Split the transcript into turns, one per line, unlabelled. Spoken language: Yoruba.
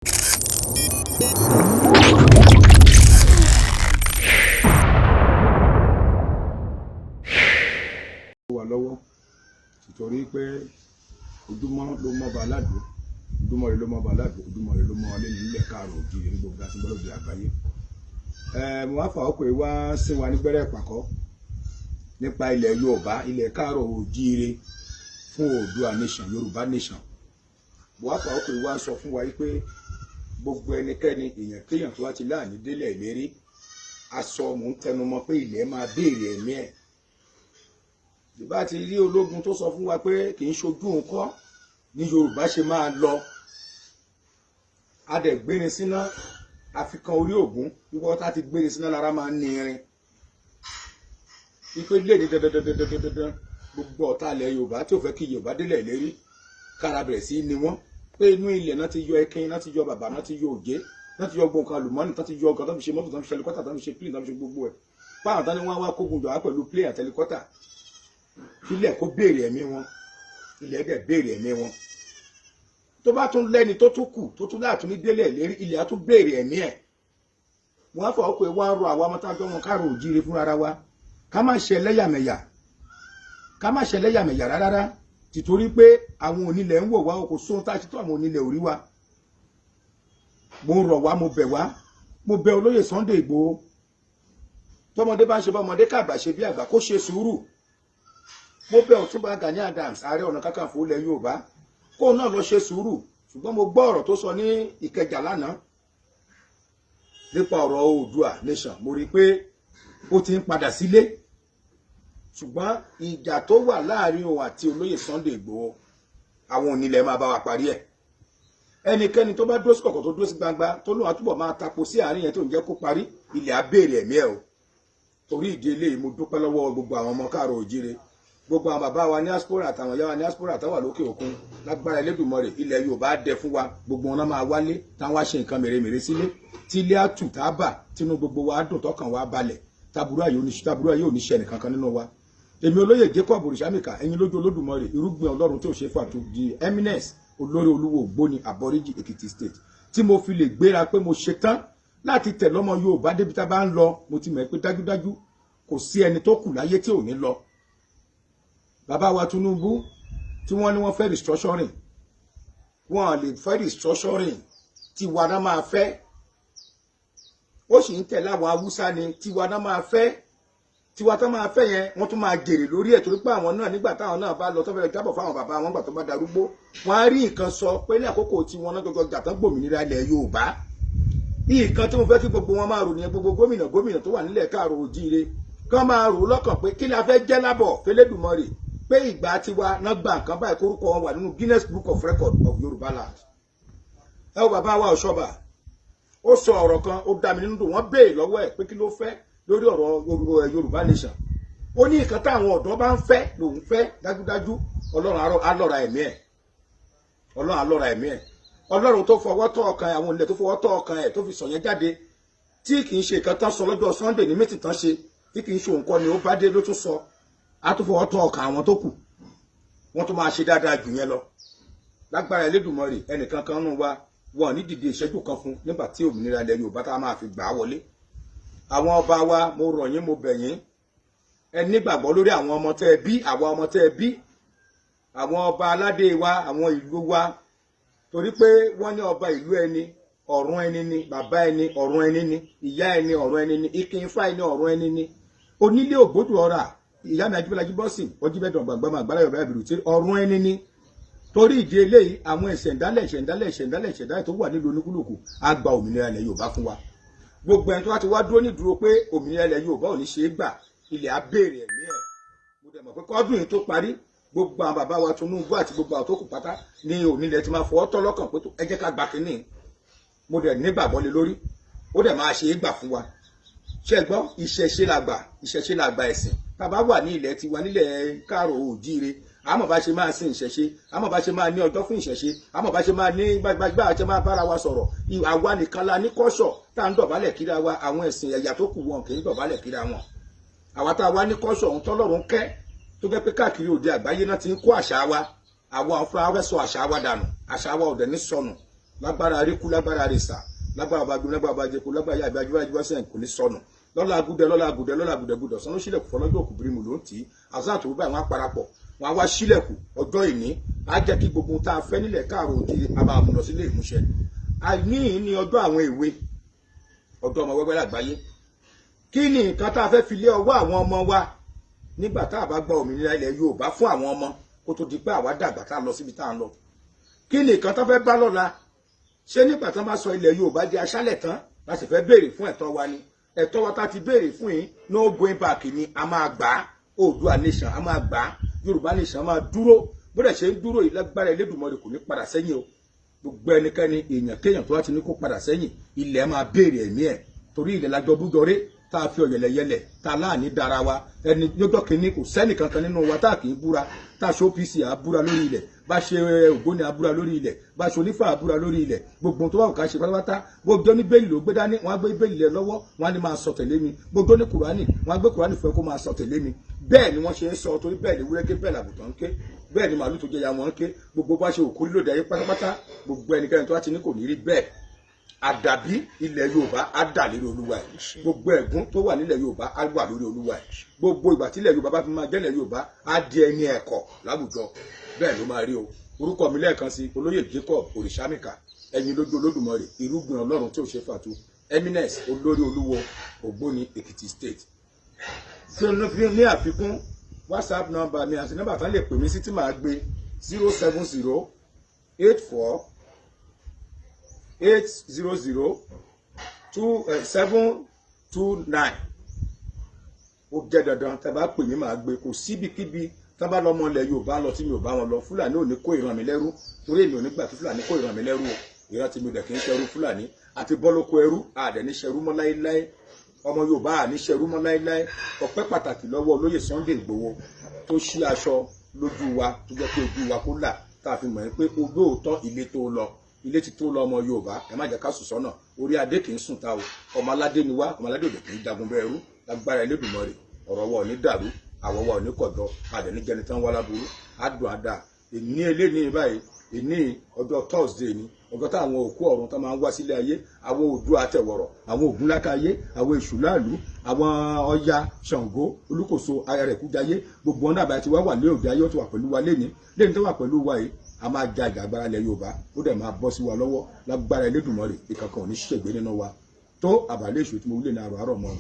wà lọ́wọ́ nítorí pé ojúmọ́ ló mọ́ bá aládùn ojúmọ́ rẹ ló mọ́ bá aládùn ojúmọ́ rẹ ló mọ́ alẹ́ nílẹ̀ káàrọ̀ òjìrì ní gbogbo àti gbọ́dọ̀ àgbáyé. Mo wá fà ọkọ̀ wá sí wa nígbẹ́rẹ́ ìpàkọ́ nípa ilẹ̀ Yorùbá ilẹ̀ káàrọ̀ òjìrì fún Oòduà nation Yorùbá nation. Mo wá fà ọkọ̀ wá sọ fún wa pé gbogbo ẹnikẹ́ni èèyàn kéèyàn tó wá ti láàní délẹ̀ ìlérí aṣọ mò ń tẹnumọ́ pé ilẹ̀ máa béèrè ẹ̀mí ẹ̀. Ìbá ti rí ológun tó sọ fún wa pé kì í ṣojú nǹkan ní Yorùbá ṣe máa lọ adẹ̀gbérin síná àfikàn orí ògún wíwọ́ tá ti gbérin síná lára máa ń ní irin ipe lè ní dandandandandandan gbogbo ọ̀tá ilẹ̀ Yorùbá tí ò fẹ́ kí Yorùbá délẹ̀ lérí kára bẹ̀rẹ̀ sí ni wọ́n pé inú ilẹ̀ náà ti yọ ẹkin náà ti yọ bàbá náà ti yọ òjé náà ti yọ gbọ̀n kan àlùmọ́nì náà ti yọ ọkọ̀ tó fi ṣe mọ́tò tó fi ṣe helicopter tó fi ṣe plane tó fi ṣe gbogbo ẹ̀ páwọn tán ni wọ́n wá kógun jọ wá pẹ̀lú plane àti helicopter ilẹ̀ kó béèrè ẹ̀mí wọn ilẹ̀ dẹ̀ béèrè ẹ̀mí wọn tó bá tún lẹ́ni tó tún kù tó tún láàtún ní délẹ̀ lérí ilẹ̀ á tún béèrè ẹ̀mí ẹ̀ wọ́n á fọ ọkọ̀ ẹ̀ wá ń rọ àwọn ọmọtájọ́ wọn káàrò òjíire fún ara wa ká má ṣe ẹlẹ́yàmẹ̀yà rárá tìtorí pé àwọn onílẹ̀ ń wò wá kò sóhun tá a ṣe tó àwọn onílẹ̀ ò rí wa mo rọ̀ wá mo bẹ̀ olóyè Sunday Igboho tọmọdé bá ń ṣe bá ọmọdé kàgbà ṣe bí àgbà kó ṣe sùúrù mo bẹ̀ Ọ̀túnba Gani Adams Ààrẹ Ọ̀nà Kakanfò ilẹ̀ Yorùbá kó náà lọ ṣe sùúrù ṣùgbọ́n mo gbọ́ ọ̀rọ̀ tó sọ ní Ìkẹjà lánàá nípa ọ̀rọ̀ Oòduà nation mo rí i pé ó ti ń padà sílé ṣùgbọ́n ìjà tó wà láàrin òun àti olóyè Sunday Igboho àwọn onílẹ̀ máa bá wa parí ẹ̀ ẹnikẹ́ni tó bá dúró sí kọ̀kọ̀ tó dúró sí gbangba tó lóun àtúbọ̀ máa tapo sí àárín yẹn tó ń jẹ́ kó parí ilẹ̀ á béèrè ẹ̀mí ẹ̀ o torí ìdí eléyìí mo dúpẹ́ lọ́wọ́ gbogbo àwọn ọmọ káàrọ̀ òjíire gbogbo àwọn bàbá wa ní diaspora àtàwọn ìyá wa ní diaspora àtàwọn lókè òkun lágbára Elédùmarè ilẹ̀ Yorùbá dẹ fún wa gbogbo wọn náà máa wálé táwọn wá ṣe nǹkan mèremère sílé tí ilé àtù tá a bà tínú gbogbo wa dùn tọkàn wa balẹ̀ taburú ayé oníṣẹ́ nìkan kan nínú wa èmi olóyè Jacob Òrìṣàmìkà ẹ̀yin lójú Olódùmarè irúgbìn Ọlọ́run tí ò ṣe fà tó di eminence olórí olúwo Ògbóni Àbọ̀ríjì Èkìtì state tí mo fi lè gbéra pé mo ṣe tán láti tẹ̀ lọ́mọ Yorùbá débi tá a bá ń lọ mo ti mọ̀ pé dájúdájú kò sí ẹni tó kù láyé tí ò ní lọ bàbá wa Tinubu tí wọ́n ní wọ́n fẹ́ restructuring wọ́n lè fẹ́ restructuring tí wa náà máa fẹ́ ó sì ń tẹ̀lé àwọn Haúsá ni tí wa náà máa fẹ́ tí wa tán máa fẹ́ yẹn wọ́n tún máa jèrè lórí ẹ̀ torí pé àwọn náà nígbà táwọn náà bá lọ tó fẹ́ jábọ̀ fáwọn bàbá wọn gbà tó bá darúgbó wọ́n á rí nǹkan sọ pé ní àkókò tí wọ́n náà gbogbo jàtán gbòmìnira ilẹ̀ Yorùbá nǹkan tí mo fẹ́ kí gbogbo wọn máa rò nìyẹn gbogbo gómìnà tó wà nílẹ̀ káàrọ̀ òjíire kán máa rò lọ́kàn pé kí la fẹ́ jẹ́ lábọ̀ f'Elédùmarè pé ìgbà tiwa náà gba nǹkan báyìí kórúkọ wọn wà nínú Guinness Book of Record of Yorùbá land. Ẹ wo bàbá wa Ọ̀ṣọ́bà ó sọ ọ̀rọ̀ kan ó dá mi nínú dùn wọ́n béèrè lọ́wọ́ ẹ̀ pé kí ló fẹ́ lórí ọ̀rọ̀ Yorùbá nation ó ní nǹkan táwọn ọ̀dọ́ bá ń fẹ́ lòun fẹ́ dájúdájú Ọlọ́run á lọ́ra ẹ̀mí ẹ̀ Ọlọ́run tó fọwọ́ tọ́ ọkàn àwọn ilẹ̀ tó fọwọ́ tọ́ ọkàn ẹ̀ tó fi sọ yẹn jáde tí kì í ṣe nǹkan tán sọ lọ́jọ́ Sunday ní mítì tán ṣe tí kì í ṣe nǹkan ni ó bá dé ló tún sọ á tún fọwọ́ tọ́ ọkàn àwọn tó kù wọ́n tún máa ṣe dáadáa jù yẹn lọ lágbára Elédùmarè ẹnìkan kan nù wa wọn ní dìde ìṣẹ́jú kan fún nígbà tí òmìnira ilẹ̀ Yorùbá tá a máa fi gbà á wọlé àwọn ọba wa mo rọ̀ yín mo bẹ̀ yín ẹ nígbàgbọ́ lórí àwọn ọmọ tẹ́ ẹ bí àwọn ọmọ tẹ́ ẹ bí àwọn ọba aládé wa àwọn ìlú wa torí pé wọ́n ní ọba ìlú ẹni ọ̀run ẹni ni bàbá ẹni ọ̀run ẹni ni ìyá ẹni ọ̀run ẹni ni ikin ifá ẹni ọ̀run ẹni ni onílé ògbódù ọ̀rà ìyá mi Ajíbọ́lájí Bọ́sìn ọjíbẹ̀dàn gbàgbàmà àgbàlá Yorùbá ìbìrù tí ọ̀run ẹni ni torí ìdí eléyìí àwọn ìṣẹ̀ǹdálẹ̀ tó wà nílùú oníkúlùkù á gba òmìnira ilẹ̀ Yorùbá fún wa gbogbo ẹni tó wá ti wá dúró ní dúró pé òmìnira ilẹ̀ Yorùbá ò ní ṣe é gbà ilẹ̀ á béèrè ẹ̀mí ẹ̀ mo dẹ̀ mọ̀ pé kọ́dún yìí tó parí gbogbo àwọn bàbá wa Tinubu àti gbogbo àwọn tó kù pátá ní onílẹ̀ ti máa fọwọ́ tọ́ lọ́kàn pé ẹ jẹ́ ká gba kínní mo dẹ̀ nígbàgbọ́ lé lórí ó dẹ̀ máa ṣe é gbà fún wa ṣe gbọ́ ìṣẹ̀ṣe la gbà ẹ̀sìn tá a bá wà ní ilẹ̀ tiwa nílẹ̀ káàrọ̀ òjíire àmọ́ bá ṣe máa sin ìṣẹ̀ṣe àmọ́ bá ṣe máa ní ọjọ́ fún ìṣẹ̀ṣe àmọ́ bá ṣe máa ní gbàgbà àti máa bára wa sọ̀rọ̀ àwa nìkan la ní kọ́ṣọ̀ tá à ń dọ̀bálẹ̀ kíra wa àwọn ẹ̀sìn ẹ̀yà tó kù wọn kì í dọ̀bálẹ̀ kíra wọn àwa tá a wá ní kọ́ṣọ̀ ohun tọ́lọ́run kẹ́ tó jẹ́ pé káàkiri òde àgbáyé náà ti ń kó àṣà wa àwọn afúnra fẹ́ sọ àṣà wa dànù àṣà wa ò dẹ̀ ní sọnù lágbára aríkú lágbára àrèsà lágbára ọbagbọn lágbára ọbajẹkọ lágbára yá ìbájú wájú wá sẹ́yìn kò ní sọnù lọ́la agúdẹ lọ́la agúdẹ lọ́la agúdẹgúdẹ sọ́nù sílẹ̀kù fọlọ́jọ́ òkùnrin mú ló ń tì í àzá àtòwú báyìí wọ́n á parapọ̀ wọ́n á wá sílẹ̀kù ọjọ́ ìní á jẹ́ kí gbogbo tá a fẹ́ nílẹ̀ káàrọ̀ òjìrì a máa mú lọ sílé ìmúṣẹ. àìní ní ọjọ́ àwọn èwe ọjọ́ ọmọ wẹ́wẹ́ lágbàáyé kí ni nǹkan tá a fẹ́ fi lé ọwọ́ àwọn ọmọ wa nígbà tá a bá gba òmìnira ilẹ̀ Yorùbá fún àwọn ọmọ kó tó di pé àwa dàgbà tá a lọ síbi tá a lọ kí ni nǹkan tó fẹ́ bá lọ́la ṣé nígbà tán bá sọ ilẹ̀ Yorùbá di aṣálẹ̀ tán láti fẹ́ béèrè fún ẹ̀tọ́ wa ni ẹ̀tọ́ wa tá ti béèrè fún yín no going back ni a máa gbà á Oòduà nation a máa gbà á Yorùbá nation a máa dúró bó dẹ̀ ṣe ń dúró yìí lágbára Elédùmarè kò ní padà sẹ́yìn o gbogbo ẹnikẹ́ni èèyàn kéèyàn tó wá ti ní kó padà sẹ́yìn ilẹ̀ máa béèrè ẹ̀mí ẹ̀ torí ilẹ̀ lájọ bújọrẹ́ tá a fi ọ̀yẹ̀lẹ̀yẹlẹ̀ tá a láàní dára wa ẹni lọ́jọ́ kìíní kò sẹ́nì kankan nínú wa tá a kì í búra tá a ṣe OPC à búra lórí ilẹ̀ bá ṣe Ògbóni à búra lórí ilẹ̀ bá ṣe Onífà à búra lórí ilẹ̀ gbogbo tó bá wù ká ṣe pátápátá gbogbo ní bẹ́ẹ̀lì ló gbé dání wọ́n á gbé bẹ́ẹ̀lì lẹ̀ lọ́wọ́ wọ́n á ní máa sọ tẹ̀lé mi gbogbo ní Kùránì wọ́n á gbé Kùránì fún ẹ kó máa sọ tẹ̀lé mi bẹ́ẹ̀ ni wọ́n ṣe ń sọ torí bẹ́ẹ̀ ni wúrẹ́gẹ́ bẹ́ẹ̀ làbùtàn ń ké bẹ́ẹ̀ ni màálù tó jẹ́ ya wọn ń ké gbogbo bá ṣe òkú lílòdì ayé pátápátá gbogbo ẹnikẹ́ni tó wá ti ní kò ní rí bẹ́ẹ̀ àdàbí ilẹ̀ Yorùbá á dà lórí Olúwa ẹ̀ gbogbo ẹ̀gún tó wà nílẹ̀ Yorùbá á wà lórí Olúwa ẹ̀ gbogbo ìgbà tí ilẹ̀ Yorùbá bá fi máa jẹ́lẹ̀ Yorùbá á di ẹni ẹ̀kọ́ láwùjọ bẹ́ẹ̀ ló máa rí o orúkọ mi lẹ́ẹ̀kan sí olóyè Jacob Òrìṣàmìkà ẹ̀yin lójú Olódùmarè irúgbìn Ọlọ́run tí ò ṣe fàtú Eminence olórí olúwo Ògbóni Èkìtì State fi ní àfikún WhatsApp number mi àti nọ́mbà tán lè pè mí sí tí màá gbé 070 84 800 729 ó jẹ́ dandan tẹ́ bá pè mí máa gbé kò síbikíbi tán bá lọ́mọ ilẹ̀ Yorùbá lọ tí mi ò bá wọn lọ Fúlàní ò ní kó ìran mi lẹ́rú torí èmi ò ní gbà tí Fúlàní kó ìran mi lẹ́rú o ìran tí mi dẹ̀ kì í ṣẹrú Fúlàní àti bọ́lókó ẹrú àdẹ̀ ní ṣẹrú mọ́ láéláé ọmọ Yorùbá à ní ṣẹrú mọ́ láéláé ọpẹ́ pàtàkì lọ́wọ́ olóyè Sunday Igboho tó ṣí aṣọ lójú wa tó jẹ́ pé ojú wa kó là tá a fi mọ̀ pé olóòótọ́ ilé tó lọ ilé ti tó lọ ọmọ Yorùbá ẹ má jẹ́ ká sùn sọ́nà orí adé kì í sùn ta o ọmọ aládé ni wá ọmọ aládé òde kì í jagun bẹ́ẹ̀ rú lágbára Elédùmarè ọ̀rọ̀ wa ò ní dàrú àwọ̀ wa ò ní kọ̀dọ̀ àdẹ̀ ní jẹni tán wá láburú àdùn àdá èní eléyìí báyìí èní ọjọ́ Thursday ni ọjọ́ táwọn òkú ọ̀run tó máa ń wá sílé ayé àwọn Oòduà àtẹ̀wọ̀rọ̀ àwọn Ògúnlákáyé àwọn Èṣùláàlú àwọn Ọya Ṣàngó Olúkòso Ayarẹ̀kújayé gbogbo ọ̀nà àbáyé tí wá wà ní òde ayé ó ti wà pẹ̀lú wa léni tó wà pẹ̀lú wa yìí a máa ja ìjàgbára ilẹ̀ Yorùbá ó dẹ̀ máa bọ́ sí wa lọ́wọ́ lágbára Elédùmarè ìkankan ò ní ṣègbè nínú wa tó àbálẹ̀ èṣù tí mo wílé ní àrò àárọ̀ mọ́